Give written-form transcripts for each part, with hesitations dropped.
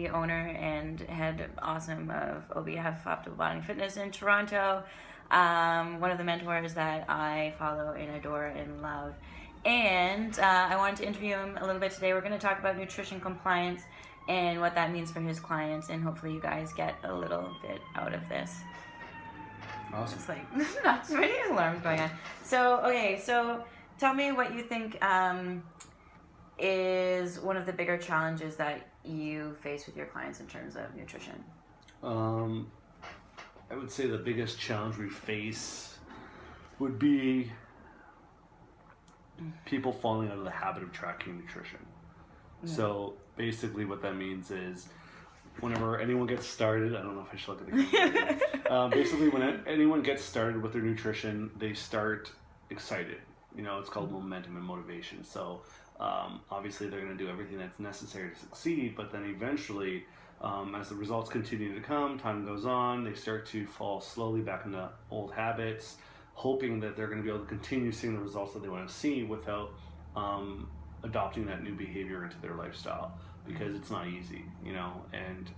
the owner and head awesome of OBF, Optimal Body Fitness in Toronto. One of the mentors that I follow and adore and love. And I wanted to interview him a little bit today. We're going to talk about nutrition compliance and what that means for his clients, and hopefully you guys get a little bit out of this. Awesome. It's like, not too many alarms going on. So tell me what you think is one of the bigger challenges that you face with your clients in terms of nutrition. I would say the biggest challenge we face would be people falling out of the habit of tracking nutrition. Yeah. So basically what that means is whenever anyone gets started, I don't know if I should look at the camera. Basically when anyone gets started with their nutrition, they start excited. It's called momentum and motivation. So obviously they're going to do everything that's necessary to succeed, but then eventually as the results continue to come, time goes on, they start to fall slowly back into old habits, hoping that they're going to be able to continue seeing the results that they want to see without adopting that new behavior into their lifestyle, because it's not easy, and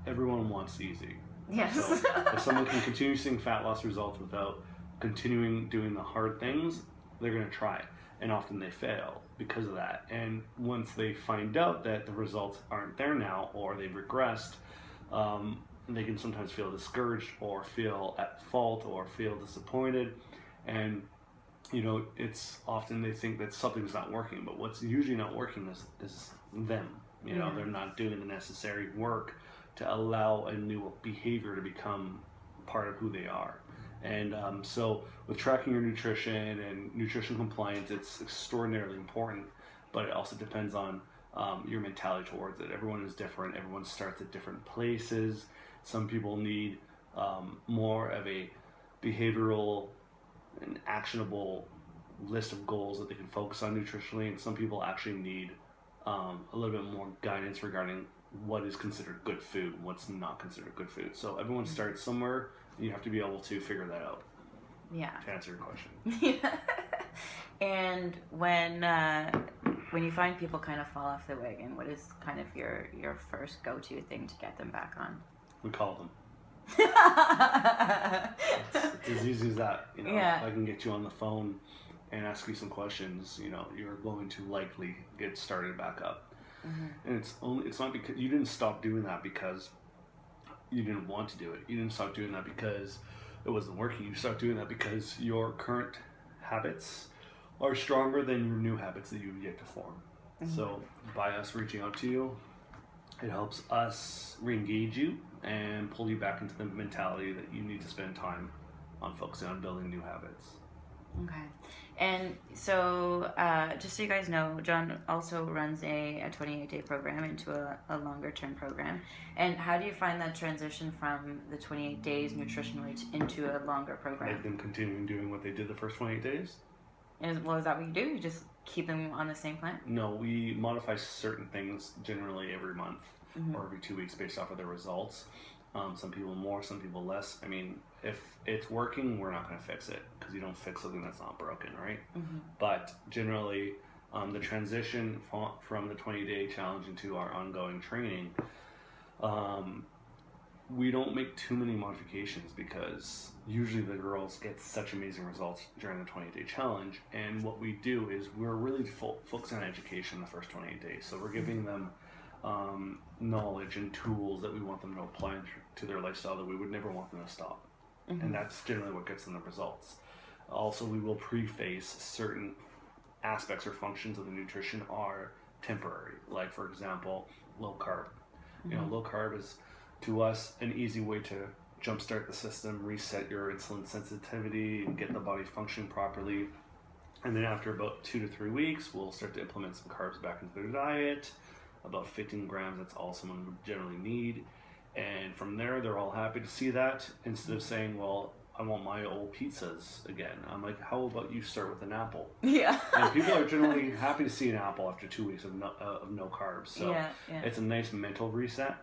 everyone wants easy. Yes. So if someone can continue seeing fat loss results without continuing doing the hard things, they're going to try, and often they fail because of that. And once they find out that the results aren't there now, or they've regressed, they can sometimes feel discouraged or feel at fault or feel disappointed. And it's often they think that something's not working, but what's usually not working is them. They're not doing the necessary work to allow a new behavior to become part of who they are. And so with tracking your nutrition and nutrition compliance, it's extraordinarily important, but it also depends on your mentality towards it. Everyone is different. Everyone starts at different places. Some people need more of a behavioral and actionable list of goals that they can focus on nutritionally, and some people actually need a little bit more guidance regarding what is considered good food and what's not considered good food. So everyone starts somewhere, and you have to be able to figure that out. Yeah. To answer your question. Yeah. And when you find people kind of fall off the wagon, what is kind of your first go-to thing to get them back on? We call them. It's as easy as that. Yeah. If I can get you on the phone and ask you some questions, you're going to likely get started back up. Mm-hmm. And it's not because you didn't stop doing that because you didn't want to do it. You didn't stop doing that because it wasn't working. You stopped doing that because your current habits are stronger than your new habits that you've yet to form. Mm-hmm. So by us reaching out to you, it helps us re-engage you and pull you back into the mentality that you need to spend time on focusing on building new habits. Okay. And so, just so you guys know, Jon also runs a 28-day program into a longer-term program. And how do you find that transition from the 28 days nutritionally into a longer program? They've been continuing doing what they did the first 28 days. And is that what you do? You just keep them on the same plan? No, we modify certain things generally every month or every 2 weeks based off of their results. Some people more, some people less. I mean, if it's working, we're not going to fix it because you don't fix something that's not broken, right? Mm-hmm. But generally, the transition from the 20-day challenge into our ongoing training, we don't make too many modifications because usually the girls get such amazing results during the 20-day challenge. And what we do is we're really focusing on education the first 28 days. So we're giving them knowledge and tools that we want them to apply to their lifestyle that we would never want them to stop. Mm-hmm. And that's generally what gets them the results. Also, we will preface certain aspects or functions of the nutrition are temporary. Like, for example, low carb. Mm-hmm. Low carb is, to us, an easy way to jumpstart the system, reset your insulin sensitivity, and get the body functioning properly. And then after about 2 to 3 weeks, we'll start to implement some carbs back into their diet. About 15 grams, that's all someone would generally need. And from there, they're all happy to see that. Instead of saying, well, I want my old pizzas again. I'm like, how about you start with an apple? Yeah. And people are generally happy to see an apple after 2 weeks of no carbs. So It's a nice mental reset.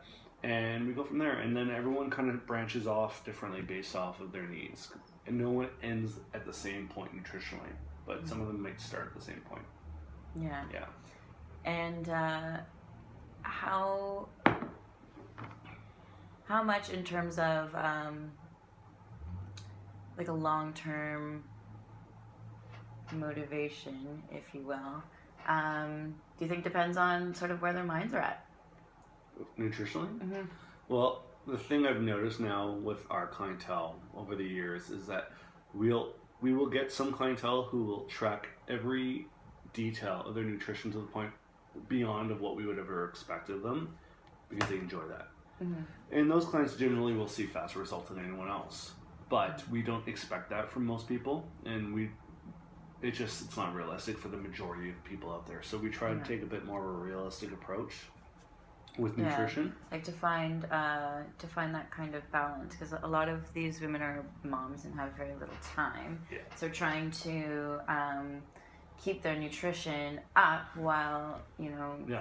And we go from there. And then everyone kind of branches off differently based off of their needs. And no one ends at the same point nutritionally. But some of them might start at the same point. Yeah. Yeah. And how how much in terms of like a long-term motivation, if you will, do you think depends on sort of where their minds are at? Nutritionally? Well, the thing I've noticed now with our clientele over the years is that we will get some clientele who will track every detail of their nutrition to the point beyond of what we would ever expect of them because they enjoy that. And those clients generally will see faster results than anyone else. But we don't expect that from most people, and it's not realistic for the majority of people out there. So we try to take a bit more of a realistic approach with nutrition, like to find that kind of balance, because a lot of these women are moms and have very little time. So trying to keep their nutrition up while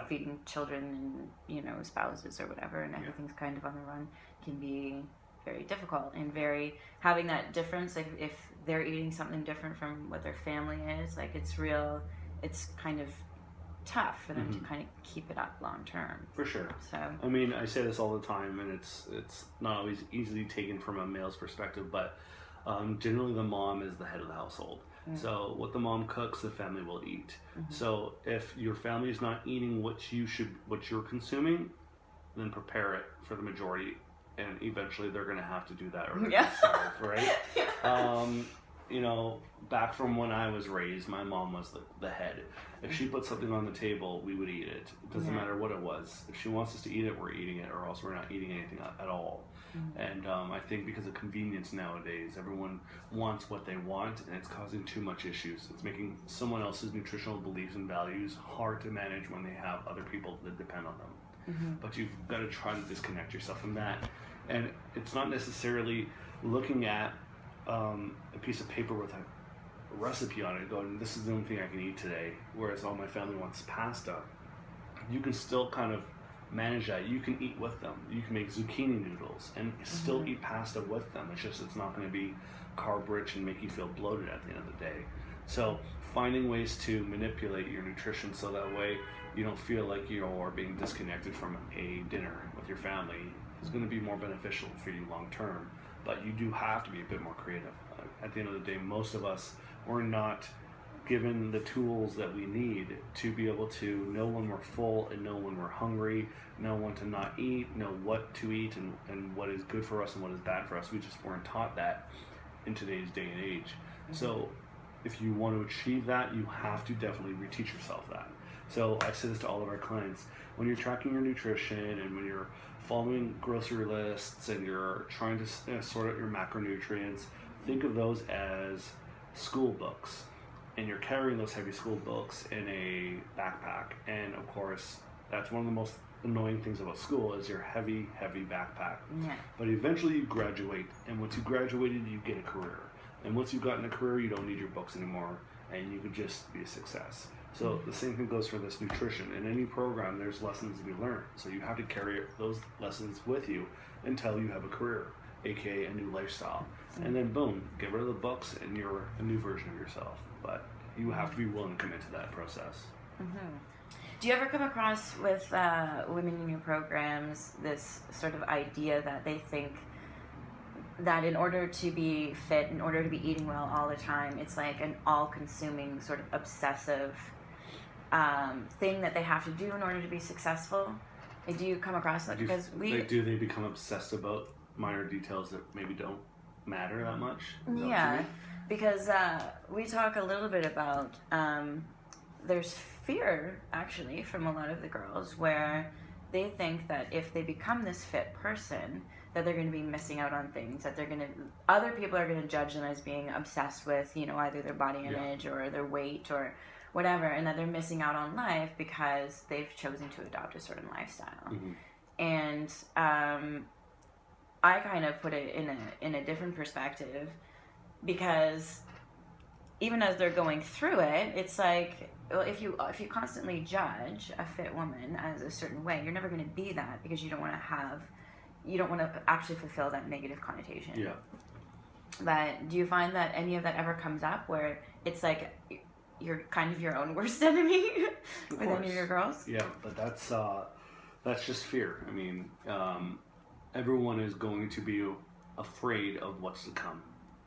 feeding children and spouses or whatever, and everything's kind of on the run can be very difficult, and having that difference, like if they're eating something different from what their family is, like it's kind of tough for them to kind of keep it up long term. For sure. So I mean, I say this all the time, and it's not always easily taken from a male's perspective, but generally the mom is the head of the household. So what the mom cooks, the family will eat. So if your family is not eating what you're consuming, then prepare it for the majority, and eventually they're going to have to do that or they're going to starve, right? Back from when I was raised, my mom was the head. If she put something on the table, we would eat it. It doesn't matter what it was. If she wants us to eat it, we're eating it, or else we're not eating anything at all. And I think because of convenience nowadays, everyone wants what they want, and it's causing too much issues. It's making someone else's nutritional beliefs and values hard to manage when they have other people that depend on them. But you've got to try to disconnect yourself from that. And it's not necessarily looking at a piece of paper with a recipe on it going, this is the only thing I can eat today, whereas all my family wants pasta. You can still kind of manage that. You can eat with them. You can make zucchini noodles and still eat pasta with them. It's not going to be carb rich and make you feel bloated at the end of the day. So finding ways to manipulate your nutrition so that way you don't feel like you're being disconnected from a dinner with your family is going to be more beneficial for you long term. But you do have to be a bit more creative. At the end of the day, most of us were not given the tools that we need to be able to know when we're full and know when we're hungry, know when to not eat, know what to eat and what is good for us and what is bad for us. We just weren't taught that in today's day and age. So if you want to achieve that, you have to definitely reteach yourself that. So I say this to all of our clients. When you're tracking your nutrition and when you're following grocery lists and you're trying to sort out your macronutrients, think of those as school books. And you're carrying those heavy school books in a backpack. And of course, that's one of the most annoying things about school is your heavy, heavy backpack. But eventually you graduate. And once you graduated, you get a career. And once you've gotten a career, you don't need your books anymore. And you could just be a success. So the same thing goes for this nutrition. In any program, there's lessons to be learned. So you have to carry those lessons with you until you have a career, aka a new lifestyle. And then boom, get rid of the books and you're a new version of yourself. But you have to be willing to commit to that process. Do you ever come across with women in your programs this sort of idea that they think that in order to be fit, in order to be eating well all the time, it's like an all-consuming sort of obsessive thing that they have to do in order to be successful? Like, do you come across that? Because do they become obsessed about minor details that maybe don't matter that much? Because we talk a little bit about there's fear actually from a lot of the girls where they think that if they become this fit person that they're going to be missing out on things, that other people are going to judge them as being obsessed with either their body image or their weight or whatever, and that they're missing out on life because they've chosen to adopt a certain lifestyle. And I kind of put it in a different perspective, because even as they're going through it, it's like, well, if you constantly judge a fit woman as a certain way, you're never going to be that, because you don't want to actually fulfill that negative connotation. But do you find that any of that ever comes up where it's like you're kind of your own worst enemy with any of your girls? But that's just fear. I mean, everyone is going to be afraid of what's to come,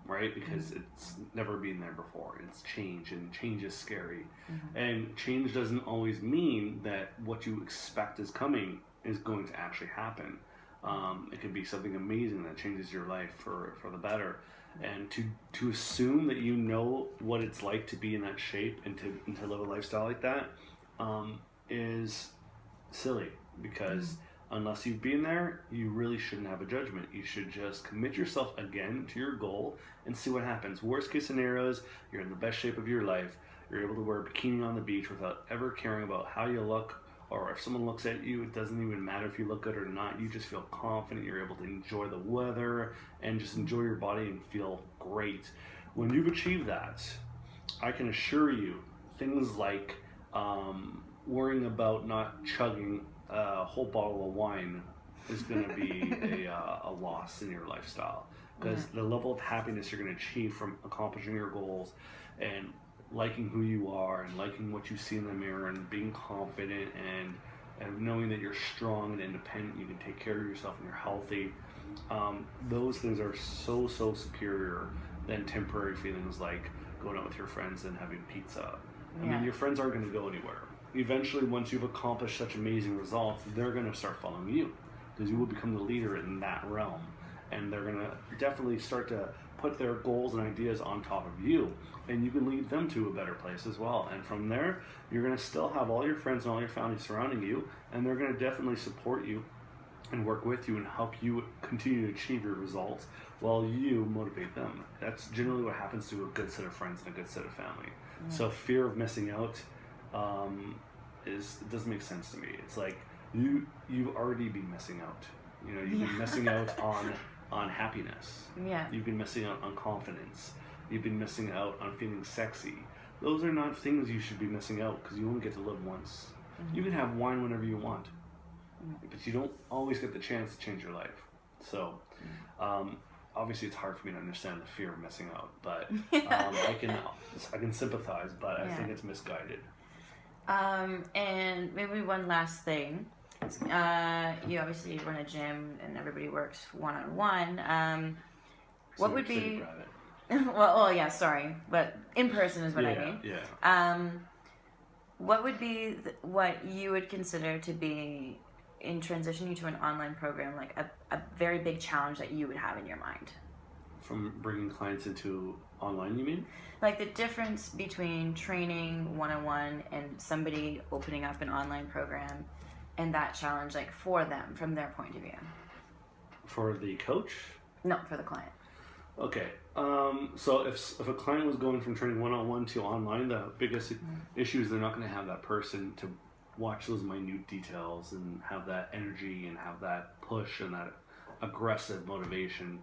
right? Because it's never been there before. It's change, and change is scary. And change doesn't always mean that what you expect is coming is going to actually happen. It could be something amazing that changes your life for the better. And to assume that you know what it's like to be in that shape and to live a lifestyle like that is silly, because unless you've been there, you really shouldn't have a judgment. You should just commit yourself again to your goal and see what happens. Worst case scenarios, you're in the best shape of your life. You're able to wear a bikini on the beach without ever caring about how you look, or if someone looks at you, it doesn't even matter if you look good or not. You just feel confident. You're able to enjoy the weather and just enjoy your body and feel great. When you've achieved that, I can assure you, things like worrying about not chugging a whole bottle of wine is going to be a loss in your lifestyle, because the level of happiness you're going to achieve from accomplishing your goals and liking who you are and liking what you see in the mirror and being confident and knowing that you're strong and independent, you can take care of yourself and you're healthy, those things are so superior than temporary feelings like going out with your friends and having pizza. I mean, your friends aren't going to go anywhere. Eventually, once you've accomplished such amazing results, they're going to start following you, because you will become the leader in that realm, and they're going to definitely start to put their goals and ideas on top of you, and you can lead them to a better place as well. And from there, you're going to still have all your friends and all your family surrounding you, and they're going to definitely support you and work with you and help you continue to achieve your results while you motivate them. That's generally what happens to a good set of friends and a good set of family. So fear of missing out it doesn't make sense to me. It's like you've already been missing out. You know, you've been missing out on happiness. You've been missing out on confidence. You've been missing out on feeling sexy. Those are not things you should be missing out, because you only get to live once. You can have wine whenever you want, but you don't always get the chance to change your life. So obviously it's hard for me to understand the fear of missing out, but I can sympathize, but I think it's misguided. And maybe one last thing. You obviously run a gym and everybody works one-on-one. What would be... well, yeah, sorry, but in person is what I mean. What would be what you would consider to be, in transitioning to an online program, like a very big challenge that you would have in your mind? From bringing clients into online, you mean? Like the difference between training one-on-one and somebody opening up an online program, and that challenge, like for them, from their point of view. For the coach? No, for the client. Okay. So if a client was going from training one-on-one to online, the biggest issue is they're not going to have that person to watch those minute details and have that energy and have that push and that aggressive motivation.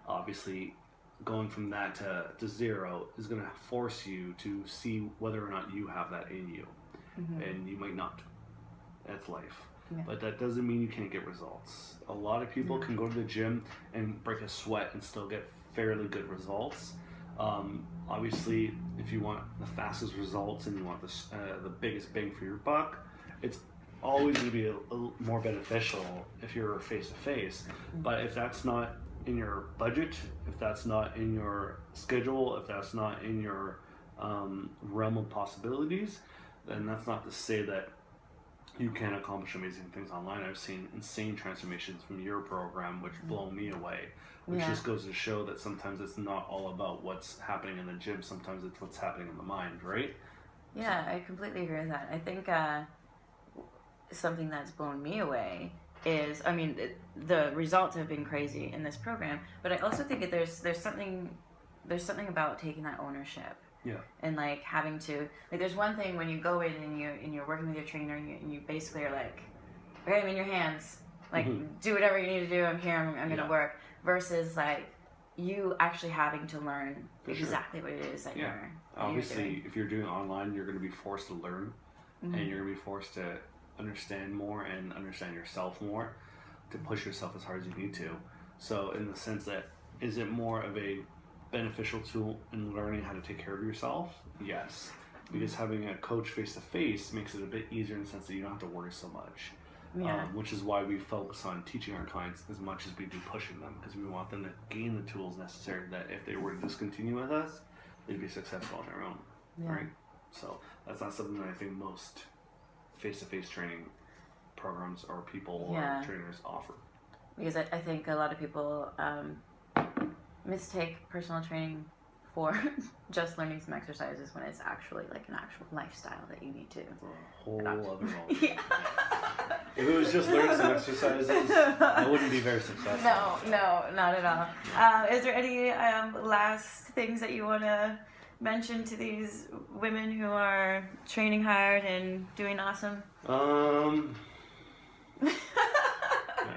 Obviously, going from that to zero is going to force you to see whether or not you have that in you, and you might not. That's life. But that doesn't mean you can't get results. A lot of people can go to the gym and break a sweat and still get fairly good results. Obviously, if you want the fastest results and you want the biggest bang for your buck, it's always going to be a more beneficial if you're face-to-face. But if that's not in your budget, if that's not in your schedule, if that's not in your realm of possibilities, then that's not to say that you can accomplish amazing things online. I've seen insane transformations from your program, which blow me away, which just goes to show that sometimes it's not all about what's happening in the gym. Sometimes it's what's happening in the mind, right? Yeah, I completely agree with that. I think something that's blown me away is, I mean, the results have been crazy in this program, but I also think that there's something about taking that ownership. And like having to, like, there's one thing when you go in and you're working with your trainer and you basically are like, okay, I'm in your hands, like do whatever you need to do, I'm here, I'm gonna work, versus like you actually having to learn exactly what it is that you're obviously doing. If you're doing online, you're going to be forced to learn, and you're going to be forced to understand more and understand yourself more to push yourself as hard as you need to. So in the sense that, is it more of a beneficial tool in learning how to take care of yourself? Yes, because having a coach face to face makes it a bit easier in the sense that you don't have to worry so much. which is why we focus on teaching our clients as much as we do pushing them, because we want them to gain the tools necessary that if they were to discontinue with us, they'd be successful on their own, right? So that's not something that I think most face-to-face training programs or people or trainers offer. Because I think a lot of people mistake personal training for just learning some exercises when it's actually like an actual lifestyle that you need to. A whole other ball. Yeah. If it was just learning some exercises, I wouldn't be very successful. No, not at all. Is there any last things that you want to mention to these women who are training hard and doing awesome? Not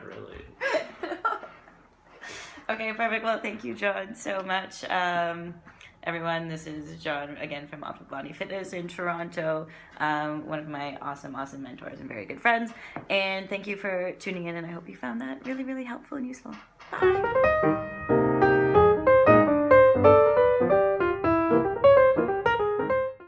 really. Okay, perfect. Well, thank you, Jon, so much. Everyone, this is Jon again from Optimal Body Fitness in Toronto, one of my awesome mentors and very good friends. And thank you for tuning in, and I hope you found that really, really helpful and useful. Bye.